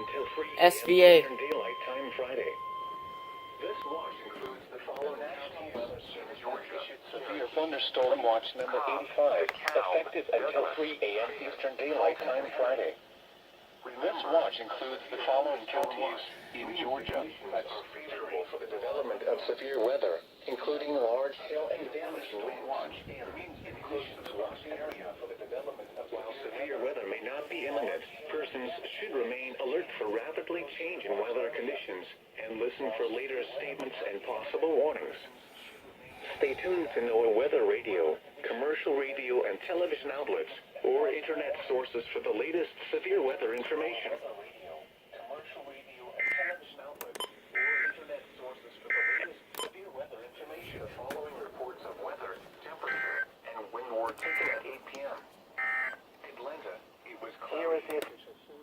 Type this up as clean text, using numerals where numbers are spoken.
until 3 SVA. Eastern Daylight Time Friday. This watch includes the following national weather service issued severe thunderstorm watch number 85, effective until 3 a.m. Eastern Daylight Time Friday. This watch includes the following counties in Georgia that are favorable for the development of severe weather, including large hail and damage to wind watch and winds conditions watch area for the development of. While severe weather may not be imminent, persons should remain alert for rapidly changing weather conditions and listen for later statements and possible warnings. Stay tuned to NOAA Weather Radio, commercial radio and television outlets, or internet sources for the latest severe weather information. Commercial radio and television outlets, or internet sources for the latest severe weather information. The following reports of weather, temperature, and wind were taken at 8 p.m. Atlanta, it was clear as if